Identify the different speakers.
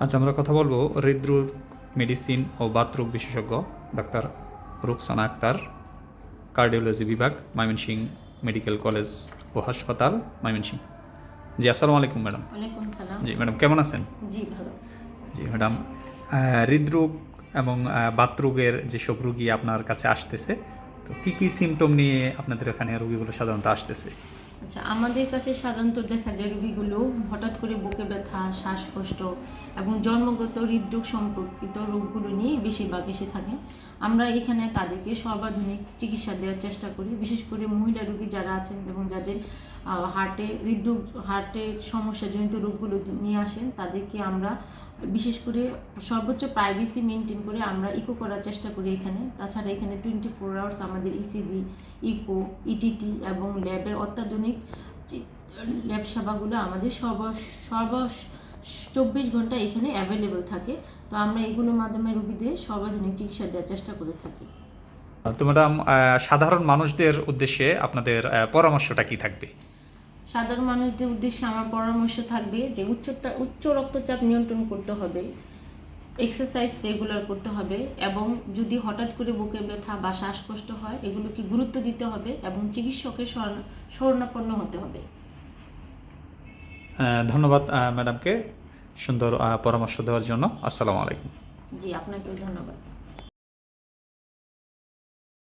Speaker 1: আজ আমরা কথা বলবো হৃদরোগ মেডিসিন ও বাতরোগ বিশেষজ্ঞ ডাক্তার রুকসানা আক্তার, কার্ডিওলজি বিভাগ, ময়মনসিংহ মেডিকেল কলেজ ও হাসপাতাল, ময়মনসিংহ। জি, আসসালামু আলাইকুম ম্যাডাম।
Speaker 2: ওয়ালাইকুম সালাম।
Speaker 1: জি ম্যাডাম, কেমন আছেন?
Speaker 2: জি ভালো।
Speaker 1: জি ম্যাডাম, হৃদরোগ এবং বাতরোগের যেসব রোগী আপনার কাছে আসতেছে, তো কী কী সিমটম নিয়ে আপনাদের এখানে রোগীগুলো সাধারণত আসতেছে?
Speaker 2: আচ্ছা, আমাদের কাছে সাধারণত দেখা যায় রোগীগুলো হঠাৎ করে বুকে ব্যথা, শ্বাসকষ্ট এবং জন্মগত হৃদরোগ সম্পর্কিত রোগগুলো নিয়ে বেশিরভাগ এসে থাকে। আমরা এখানে তাদেরকে সর্বাধুনিক চিকিৎসা দেওয়ার চেষ্টা করি, বিশেষ করে মহিলা রোগী যারা আছেন এবং যাদের হার্টের সমস্যাজনিত রোগগুলো নিয়ে আসেন, তাদেরকে আমরা বিশেষ করে সর্বোচ্চ প্রাইভেসি মেনটেন করে আমরা ইকো করার চেষ্টা করি এখানে। তাছাড়া এখানে 24 আওয়ার্স আমাদের ইসিজি, ইকো, ইটিটি এবং ল্যাবের অত্যাধুনিক ল্যাব সেবাগুলো আমাদের 24 ঘন্টা এখানে অ্যাভেলেবল থাকে। তো আমরা এগুলোর মাধ্যমে রোগীদের সর্বাধুনিক চিকিৎসা দেওয়ার চেষ্টা করে থাকি।
Speaker 1: তো ম্যাডাম, সাধারণ মানুষদের উদ্দেশ্যে আপনাদের পরামর্শটা কি থাকবে?
Speaker 2: সাধারণ মানুষদের উদ্দেশ্যে আমার পরামর্শ থাকবে যে উচ্চ রক্তচাপ নিয়ন্ত্রণ করতে হবে, এক্সারসাইজ রেগুলার করতে হবে এবং যদি হঠাৎ করে বুকে ব্যথা বা শ্বাসকষ্ট হয় এগুলোকে গুরুত্ব দিতে হবে এবং চিকিৎসকের শরণাপন্ন হতে হবে।
Speaker 1: ধন্যবাদ ম্যাডামকে সুন্দর পরামর্শ দেওয়ার জন্য। আসসালামু আলাইকুম।
Speaker 2: জি, আপনাকেও ধন্যবাদ।